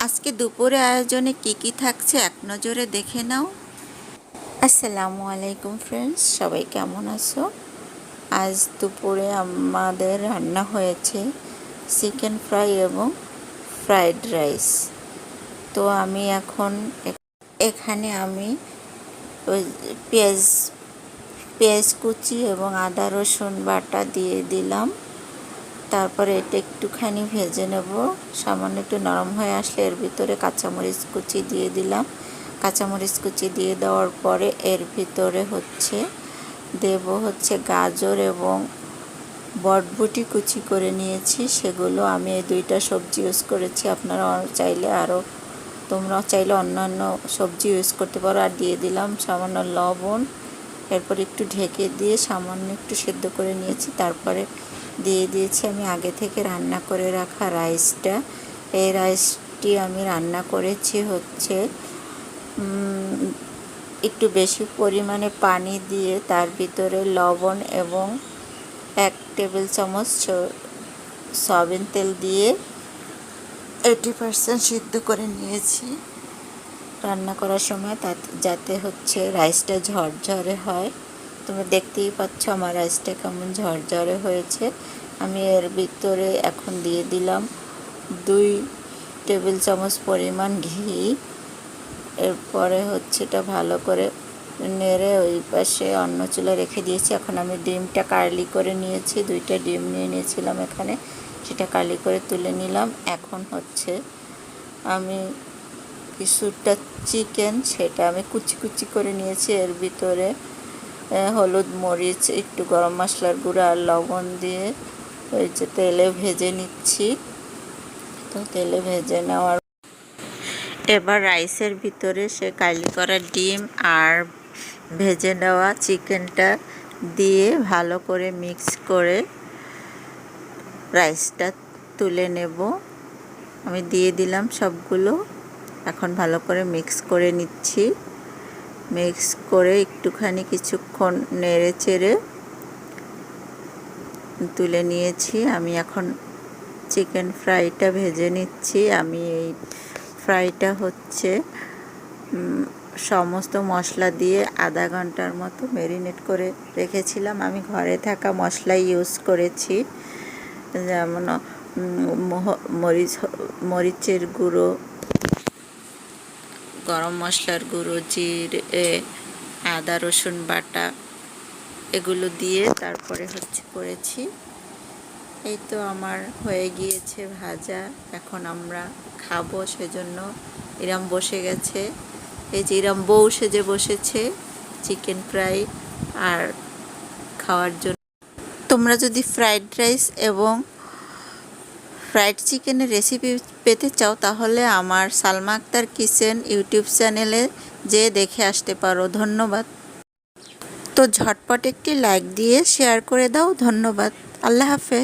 আজকে দুপুরে আয়োজনে কি থাকছে এক নজরে দেখে নাও। আসসালামু আলাইকুম ফ্রেন্ডস, সবাই কেমন আছো? আজ দুপুরে আমাদের রান্না হয়েছে চিকেন ফ্রাই এবং ফ্রাইড রাইস। তো আমি এখন এখানে ওই পেঁয়াজ পেঁয়াজ কুচি এবং আদা রসুন বাটা দিয়ে দিলাম। তারপরে এটা একটুখানি ভেজে নেব। সামান্য একটু নরম হয়ে আসলে এর ভিতরে কাঁচামরিচ কুচি দিয়ে দিলাম। কাঁচামরিচ কুচি দিয়ে দেওয়ার পরে এর ভিতরে দেব গাজর এবং বটবটি কুচি করে নিয়েছি, সেগুলো আমি এই দুইটা সবজি ইউজ করেছি। আপনারা তোমরা চাইলে অন্যান্য সবজি ইউজ করতে পারো। আর দিয়ে দিলাম সামান্য লবণ। এরপর একটু ঢেকে দিয়ে সামান্য একটু সেদ্ধ করে নিয়েছি। তারপরে দিয়ে দিয়েছি আমি আগে থেকে রান্না করে রাখা রাইসটা। এই রাইসটি আমি রান্না করেছি একটু বেশি পরিমাণে পানি দিয়ে তার ভিতরে লবণ এবং 1 টেবিল চামচ সয়াবিন তেল দিয়ে 80% সিদ্ধ করে নিয়েছি রান্না করার সময়, যাতে রাইসটা ঝরঝরে হয়। তোমরা দেখতেই পাচ্ছ আমার রাইসটা কেমন ঝরঝরে হয়েছে। আমি এর ভিতরে এখন দিয়ে দিলাম 2 টেবিল চামচ পরিমাণ ঘি। এরপরে এটা ভালো করে নেড়ে ওই পাশে অন্য চুলায় রেখে দিয়েছি। এখন আমি ডিমটা কার্লি করে নিয়েছি, 2টা ডিম নিয়ে নিয়েছিলাম এখানে, সেটা কার্লি করে তুলে নিলাম। এখন আমি কিছুটা চিকেন, সেটা আমি কুচি করে নিয়েছি। এর ভিতরে হলুদ, মরিচ, একটু গরম মশলার গুঁড়া আর লবণ দিয়ে তেলে ভেজে নিচ্ছি। তো তেলে ভেজে নেওয়ার এবার রাইসের ভিতরে কার্লি করা ডিম আর ভেজে নেওয়া চিকেনটা দিয়ে ভালো করে মিক্স করে রাইসটা তুলে নেব। আমি দিয়ে দিলাম সবগুলো। এখন ভালো করে মিক্স করে নিচ্ছি। মিক্স করে একটুখানি কিছুক্ষণ নেড়ে চেড়ে তুলে নিয়েছি। আমি এখন চিকেন ফ্রাইটা ভেজে নিচ্ছি। আমি এই ফ্রাইটা সমস্ত মশলা দিয়ে আধা ঘন্টার মতো ম্যারিনেট করে রেখেছিলাম। আমি ঘরে থাকা মশলা ইউজ করেছি, যেমন মরিচের গুঁড়ো, গরম মশলার গুঁড়ো, জিরে, আদা রসুন বাটা, এগুলো দিয়ে তারপরে করেছি। এই তো আমার হয়ে গিয়েছে ভাজা। এখন আমরা খাবো, সেজন্য ইরাম বসে গেছে। এই যে ইরাম বউ সেজে বসেছে চিকেন ফ্রাই আর খাওয়ার জন্য। তোমরা যদি ফ্রাইড রাইস এবং ফ্রাইড চিকেনের রেসিপি পেতে চাও তাহলে আমার সালমা আক্তার কিচেন ইউটিউব চ্যানেলে যেয়ে দেখে আসতে পারো। ধন্যবাদ। তো ঝটপট একটি লাইক দিয়ে শেয়ার করে দাও। ধন্যবাদ। আল্লাহ হাফেজ।